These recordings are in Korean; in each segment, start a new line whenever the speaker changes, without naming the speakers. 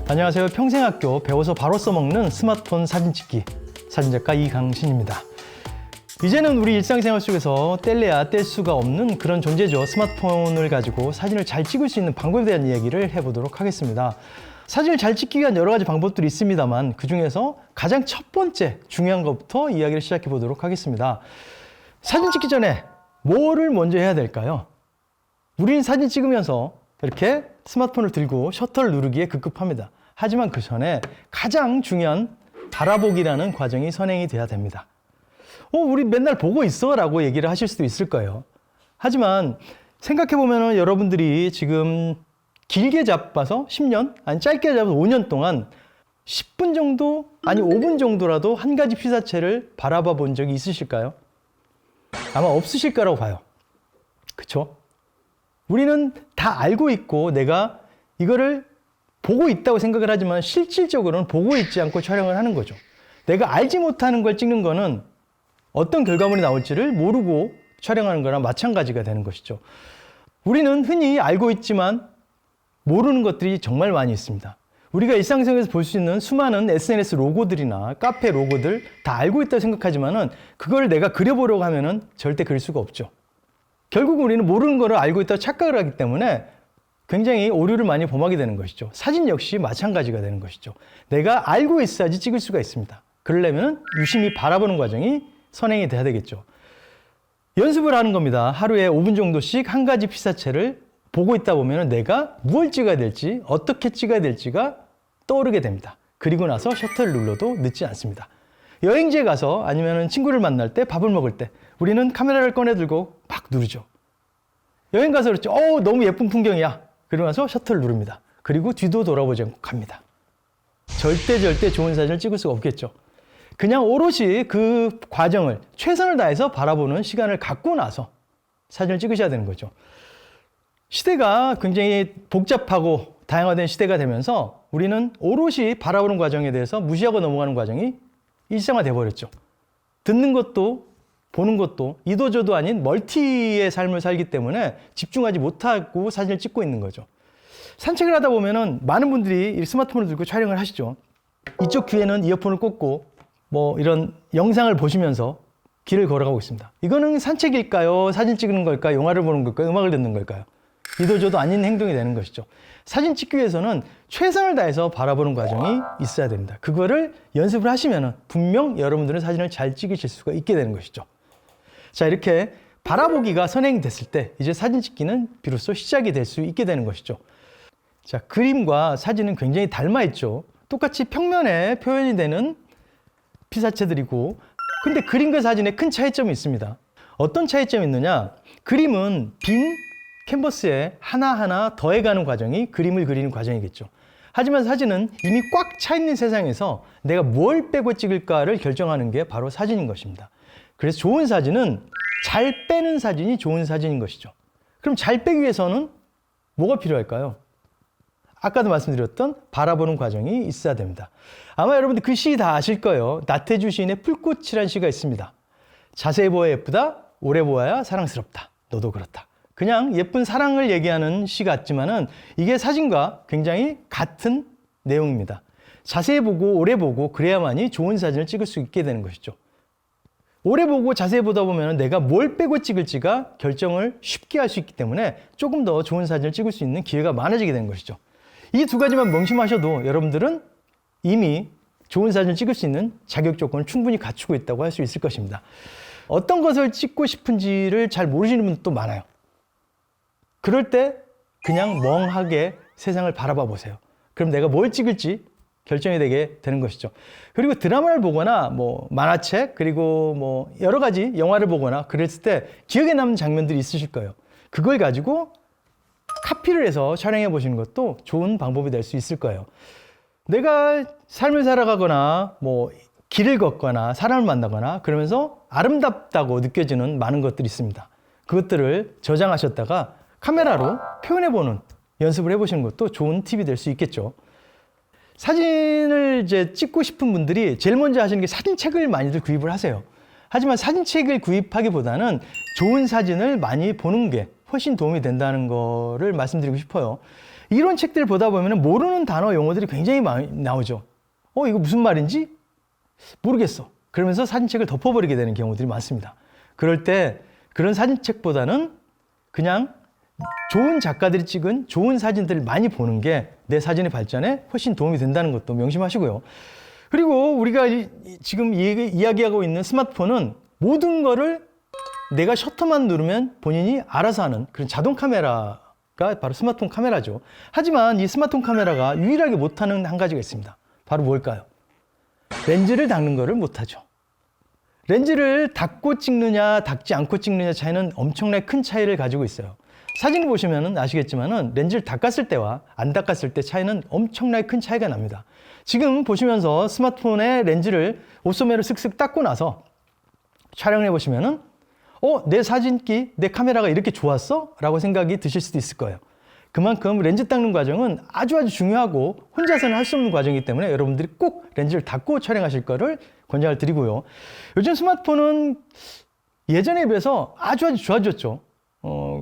안녕하세요. 평생학교 배워서 바로 써먹는 스마트폰 사진찍기 사진작가 이강신입니다. 이제는 우리 일상생활 속에서 뗄래야 뗄 수가 없는 그런 존재죠. 스마트폰을 가지고 사진을 잘 찍을 수 있는 방법에 대한 이야기를 해보도록 하겠습니다. 사진을 잘 찍기 위한 여러 가지 방법들이 있습니다만 그 중에서 가장 첫 번째 중요한 것부터 이야기를 시작해 보도록 하겠습니다. 사진 찍기 전에 뭐를 먼저 해야 될까요? 우리는 사진 찍으면서 이렇게 스마트폰을 들고 셔터를 누르기에 급급합니다. 하지만 그 전에 가장 중요한 바라보기라는 과정이 선행이 돼야 됩니다. 우리 맨날 보고 있어 라고 얘기를 하실 수도 있을 거예요. 하지만 생각해 보면 여러분들이 지금 길게 잡아서 10년, 아니 짧게 잡아서 5년 동안 10분 정도, 아니 5분 정도라도 한 가지 피사체를 바라봐 본 적이 있으실까요? 아마 없으실 거라고 봐요. 그쵸? 우리는 다 알고 있고 내가 이거를 보고 있다고 생각을 하지만 실질적으로는 보고 있지 않고 촬영을 하는 거죠. 내가 알지 못하는 걸 찍는 거는 어떤 결과물이 나올지를 모르고 촬영하는 거랑 마찬가지가 되는 것이죠. 우리는 흔히 알고 있지만 모르는 것들이 정말 많이 있습니다. 우리가 일상생활에서 볼 수 있는 수많은 SNS 로고들이나 카페 로고들 다 알고 있다고 생각하지만은 그걸 내가 그려보려고 하면은 절대 그릴 수가 없죠. 결국 우리는 모르는 거를 알고 있다고 착각을 하기 때문에 굉장히 오류를 많이 범하게 되는 것이죠. 사진 역시 마찬가지가 되는 것이죠. 내가 알고 있어야지 찍을 수가 있습니다. 그러려면 유심히 바라보는 과정이 선행이 돼야 되겠죠. 연습을 하는 겁니다. 하루에 5분 정도씩 한 가지 피사체를 보고 있다 보면 내가 무엇을 찍어야 될지, 어떻게 찍어야 될지가 떠오르게 됩니다. 그리고 나서 셔터를 눌러도 늦지 않습니다. 여행지에 가서 아니면 친구를 만날 때, 밥을 먹을 때 우리는 카메라를 꺼내 들고 막 누르죠. 여행 가서 그렇죠. 너무 예쁜 풍경이야. 그러고 나서 셔터를 누릅니다. 그리고 뒤도 돌아보지 않고 갑니다. 절대 좋은 사진을 찍을 수가 없겠죠. 그냥 오롯이 그 과정을 최선을 다해서 바라보는 시간을 갖고 나서 사진을 찍으셔야 되는 거죠. 시대가 굉장히 복잡하고 다양화된 시대가 되면서 우리는 오롯이 바라보는 과정에 대해서 무시하고 넘어가는 과정이 일상화돼 버렸죠. 듣는 것도 보는 것도 이도저도 아닌 멀티의 삶을 살기 때문에 집중하지 못하고 사진을 찍고 있는 거죠. 산책을 하다 보면은 많은 분들이 스마트폰을 들고 촬영을 하시죠. 이쪽 귀에는 이어폰을 꽂고 이런 영상을 보시면서 길을 걸어가고 있습니다. 이거는 산책일까요? 사진 찍는 걸까요? 영화를 보는 걸까요? 음악을 듣는 걸까요? 이도저도 아닌 행동이 되는 것이죠. 사진 찍기 위해서는 최선을 다해서 바라보는 과정이 있어야 됩니다. 그거를 연습을 하시면 분명 여러분들은 사진을 잘 찍으실 수가 있게 되는 것이죠. 자, 이렇게 바라보기가 선행됐을 때 이제 사진 찍기는 비로소 시작이 될 수 있게 되는 것이죠. 자, 그림과 사진은 굉장히 닮아 있죠. 똑같이 평면에 표현이 되는 피사체들이고, 근데 그림과 사진에 큰 차이점이 있습니다. 어떤 차이점이 있느냐? 그림은 빈 캔버스에 하나하나 더해가는 과정이 그림을 그리는 과정이겠죠. 하지만 사진은 이미 꽉 차 있는 세상에서 내가 뭘 빼고 찍을까를 결정하는 게 바로 사진인 것입니다. 그래서 좋은 사진은 잘 빼는 사진이 좋은 사진인 것이죠. 그럼 잘 빼기 위해서는 뭐가 필요할까요? 아까도 말씀드렸던 바라보는 과정이 있어야 됩니다. 아마 여러분들 그 시 다 아실 거예요. 나태주 시인의 풀꽃이라는 시가 있습니다. 자세히 보아야 예쁘다, 오래 보아야 사랑스럽다, 너도 그렇다. 그냥 예쁜 사랑을 얘기하는 시 같지만은 이게 사진과 굉장히 같은 내용입니다. 자세히 보고 오래 보고 그래야만이 좋은 사진을 찍을 수 있게 되는 것이죠. 오래 보고 자세히 보다 보면 내가 뭘 빼고 찍을지가 결정을 쉽게 할 수 있기 때문에 조금 더 좋은 사진을 찍을 수 있는 기회가 많아지게 되는 것이죠. 이 두 가지만 명심하셔도 여러분들은 이미 좋은 사진을 찍을 수 있는 자격 조건을 충분히 갖추고 있다고 할 수 있을 것입니다. 어떤 것을 찍고 싶은지를 잘 모르시는 분도 많아요. 그럴 때 그냥 멍하게 세상을 바라봐 보세요. 그럼 내가 뭘 찍을지 결정이 되게 되는 것이죠. 그리고 드라마를 보거나 만화책 그리고 여러 가지 영화를 보거나 그랬을 때 기억에 남는 장면들이 있으실 거예요. 그걸 가지고 카피를 해서 촬영해 보시는 것도 좋은 방법이 될 수 있을 거예요. 내가 삶을 살아가거나 길을 걷거나 사람을 만나거나 그러면서 아름답다고 느껴지는 많은 것들이 있습니다. 그것들을 저장하셨다가 카메라로 표현해보는 연습을 해보시는 것도 좋은 팁이 될 수 있겠죠. 사진을 이제 찍고 싶은 분들이 제일 먼저 하시는 게 사진책을 많이들 구입을 하세요. 하지만 사진책을 구입하기보다는 좋은 사진을 많이 보는 게 훨씬 도움이 된다는 거를 말씀드리고 싶어요. 이런 책들 보다 보면 모르는 단어, 용어들이 굉장히 많이 나오죠. 이거 무슨 말인지 모르겠어. 그러면서 사진책을 덮어버리게 되는 경우들이 많습니다. 그럴 때 그런 사진책보다는 그냥 좋은 작가들이 찍은 좋은 사진들을 많이 보는 게 내 사진의 발전에 훨씬 도움이 된다는 것도 명심하시고요. 그리고 우리가 지금 이야기하고 있는 스마트폰은 모든 거를 내가 셔터만 누르면 본인이 알아서 하는 그런 자동 카메라가 바로 스마트폰 카메라죠. 하지만 이 스마트폰 카메라가 유일하게 못하는 한 가지가 있습니다. 바로 뭘까요? 렌즈를 닦는 거를 못하죠. 렌즈를 닦고 찍느냐 닦지 않고 찍느냐 차이는 엄청나게 큰 차이를 가지고 있어요. 사진을 보시면 아시겠지만 렌즈를 닦았을 때와 안 닦았을 때 차이는 엄청나게 큰 차이가 납니다. 지금 보시면서 스마트폰의 렌즈를 옷소매로 쓱쓱 닦고 나서 촬영을 해보시면은 내 사진기, 내 카메라가 이렇게 좋았어? 라고 생각이 드실 수도 있을 거예요. 그만큼 렌즈 닦는 과정은 아주 중요하고 혼자서는 할 수 없는 과정이기 때문에 여러분들이 꼭 렌즈를 닦고 촬영하실 거를 권장을 드리고요. 요즘 스마트폰은 예전에 비해서 아주 좋아졌죠.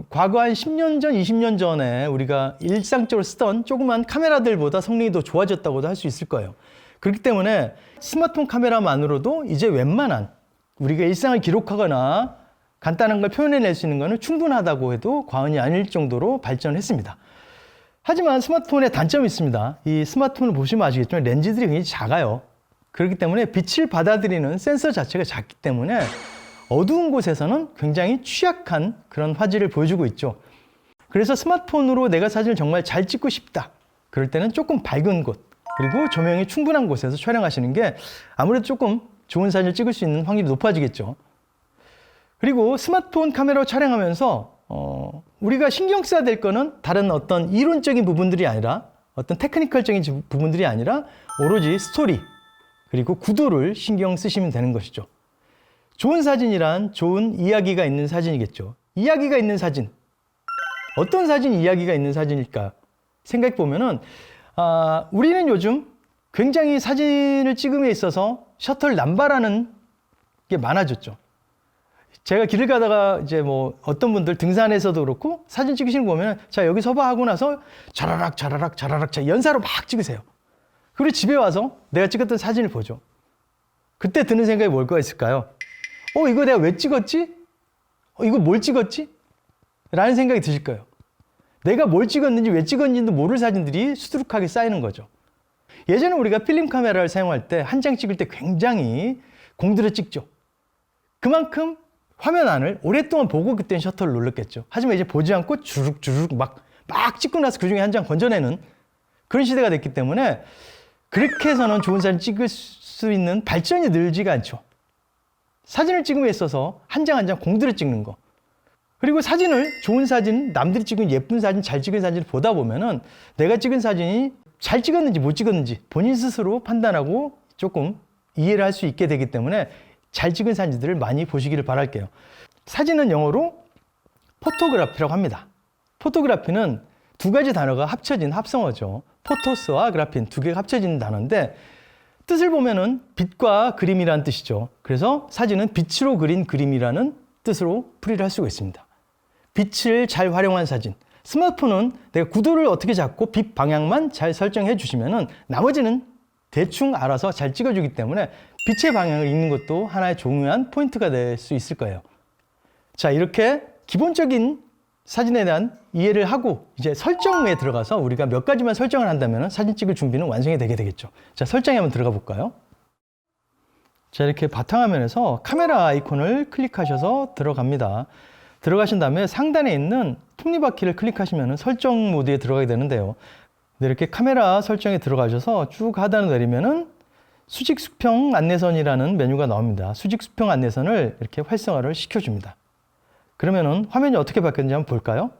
과거 한 10년 전, 20년 전에 우리가 일상적으로 쓰던 조그만 카메라들보다 성능이 더 좋아졌다고도 할 수 있을 거예요. 그렇기 때문에 스마트폰 카메라만으로도 이제 웬만한 우리가 일상을 기록하거나 간단한 걸 표현해낼 수 있는 것은 충분하다고 해도 과언이 아닐 정도로 발전했습니다. 하지만 스마트폰에 단점이 있습니다. 이 스마트폰을 보시면 아시겠지만 렌즈들이 굉장히 작아요. 그렇기 때문에 빛을 받아들이는 센서 자체가 작기 때문에 어두운 곳에서는 굉장히 취약한 그런 화질을 보여주고 있죠. 그래서 스마트폰으로 내가 사진을 정말 잘 찍고 싶다. 그럴 때는 조금 밝은 곳, 그리고 조명이 충분한 곳에서 촬영하시는 게 아무래도 조금 좋은 사진을 찍을 수 있는 확률이 높아지겠죠. 그리고 스마트폰 카메라로 촬영하면서 우리가 신경 써야 될 거는 다른 어떤 이론적인 부분들이 아니라 어떤 테크니컬적인 부분들이 아니라 오로지 스토리 그리고 구도를 신경 쓰시면 되는 것이죠. 좋은 사진이란 좋은 이야기가 있는 사진이겠죠. 이야기가 있는 사진. 어떤 사진이 이야기가 있는 사진일까? 생각해 보면은 우리는 요즘 굉장히 사진을 찍음에 있어서 셔터를 남발하는 게 많아졌죠. 제가 길을 가다가 이제 뭐 어떤 분들 등산에서도 그렇고 사진 찍으시는 거 보면 자 여기 서봐 하고 나서 자라락 연사로 막 찍으세요. 그리고 집에 와서 내가 찍었던 사진을 보죠. 그때 드는 생각이 뭘까 있을까요? 이거 내가 왜 찍었지? 이거 뭘 찍었지? 라는 생각이 드실 거예요. 내가 뭘 찍었는지 왜 찍었는지도 모를 사진들이 수두룩하게 쌓이는 거죠. 예전에 우리가 필름 카메라를 사용할 때 한 장 찍을 때 굉장히 공들여 찍죠. 그만큼 화면 안을 오랫동안 보고 그때는 셔터를 눌렀겠죠. 하지만 이제 보지 않고 주룩 막 찍고 나서 그 중에 한 장 건져내는 그런 시대가 됐기 때문에 그렇게 해서는 좋은 사진 찍을 수 있는 발전이 늘지가 않죠. 사진을 찍음에 있어서 한 장 한 장 공들여 찍는 거. 그리고 사진을 좋은 사진, 남들이 찍은 예쁜 사진, 잘 찍은 사진을 보다 보면은 내가 찍은 사진이 잘 찍었는지 못 찍었는지 본인 스스로 판단하고 조금 이해를 할 수 있게 되기 때문에 잘 찍은 사진들을 많이 보시기를 바랄게요. 사진은 영어로 포토그래피라고 합니다. 포토그래피는 두 가지 단어가 합쳐진 합성어죠. 포토스와 그래피는 두 개가 합쳐진 단어인데 뜻을 보면은 빛과 그림이라는 뜻이죠. 그래서 사진은 빛으로 그린 그림이라는 뜻으로 풀이를 할 수가 있습니다. 빛을 잘 활용한 사진. 스마트폰은 내가 구도를 어떻게 잡고 빛 방향만 잘 설정해 주시면은 나머지는 대충 알아서 잘 찍어주기 때문에 빛의 방향을 읽는 것도 하나의 중요한 포인트가 될 수 있을 거예요. 자, 이렇게 기본적인 사진에 대한 이해를 하고 이제 설정에 들어가서 우리가 몇 가지만 설정을 한다면 사진 찍을 준비는 완성이 되게 되겠죠. 자, 설정에 한번 들어가 볼까요? 자, 이렇게 바탕화면에서 카메라 아이콘을 클릭하셔서 들어갑니다. 들어가신 다음에 상단에 있는 톱니바퀴를 클릭하시면 설정 모드에 들어가게 되는데요. 이렇게 카메라 설정에 들어가셔서 쭉 하단을 내리면은 수직 수평 안내선이라는 메뉴가 나옵니다. 수직 수평 안내선을 이렇게 활성화를 시켜줍니다. 그러면은 화면이 어떻게 바뀌었는지 한번 볼까요?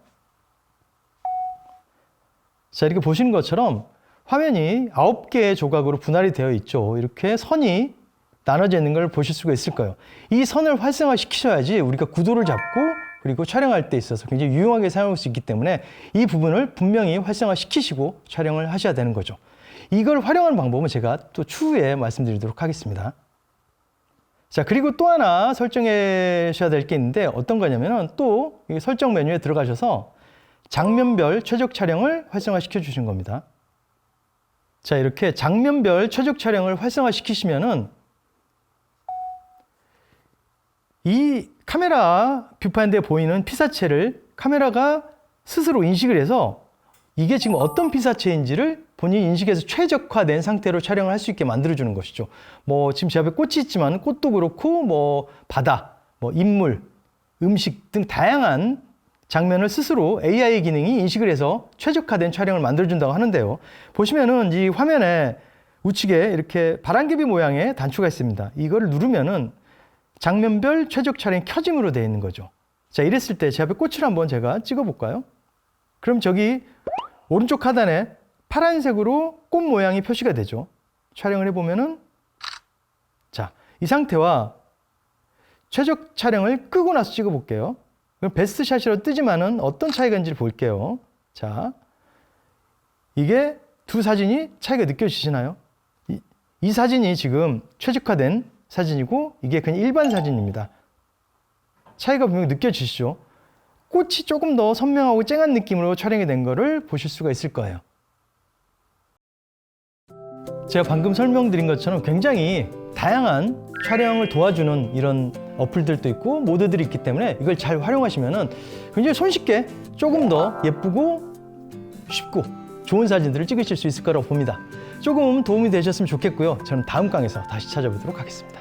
자, 이렇게 보시는 것처럼 화면이 9개의 조각으로 분할이 되어 있죠. 이렇게 선이 나눠져 있는 걸 보실 수가 있을 거예요. 이 선을 활성화 시키셔야지 우리가 구도를 잡고 그리고 촬영할 때 있어서 굉장히 유용하게 사용할 수 있기 때문에 이 부분을 분명히 활성화 시키시고 촬영을 하셔야 되는 거죠. 이걸 활용하는 방법은 제가 또 추후에 말씀드리도록 하겠습니다. 자, 그리고 또 하나 설정하셔야 될 게 있는데 어떤 거냐면은 또 이 설정 메뉴에 들어가셔서 장면별 최적 촬영을 활성화시켜 주신 겁니다. 자, 이렇게 장면별 최적 촬영을 활성화시키시면은 이 카메라 뷰파인드에 보이는 피사체를 카메라가 스스로 인식을 해서 이게 지금 어떤 피사체인지를 본인이 인식해서 최적화된 상태로 촬영을 할 수 있게 만들어주는 것이죠. 뭐 지금 제 앞에 꽃이 있지만 꽃도 그렇고 뭐 바다, 뭐 인물, 음식 등 다양한 장면을 스스로 AI 기능이 인식을 해서 최적화된 촬영을 만들어준다고 하는데요. 보시면은 이 화면에 우측에 이렇게 바람개비 모양의 단추가 있습니다. 이거를 누르면은 장면별 최적 촬영이 켜짐으로 되어 있는 거죠. 자, 이랬을 때 제 앞에 꽃을 한번 제가 찍어 볼까요? 그럼 저기 오른쪽 하단에 파란색으로 꽃 모양이 표시가 되죠. 촬영을 해보면은 자, 이 상태와 최적 촬영을 끄고 나서 찍어 볼게요. 그럼 베스트 샷이라고 뜨지만은 어떤 차이가 있는지 볼게요. 자, 이게 두 사진이 차이가 느껴지시나요? 이 사진이 지금 최적화된 사진이고 이게 그냥 일반 사진입니다. 차이가 분명히 느껴지시죠? 꽃이 조금 더 선명하고 쨍한 느낌으로 촬영이 된 거를 보실 수가 있을 거예요. 제가 방금 설명드린 것처럼 굉장히 다양한 촬영을 도와주는 이런 어플들도 있고 모드들이 있기 때문에 이걸 잘 활용하시면은 굉장히 손쉽게 조금 더 예쁘고 쉽고 좋은 사진들을 찍으실 수 있을 거라고 봅니다. 조금 도움이 되셨으면 좋겠고요. 저는 다음 강에서 다시 찾아보도록 하겠습니다.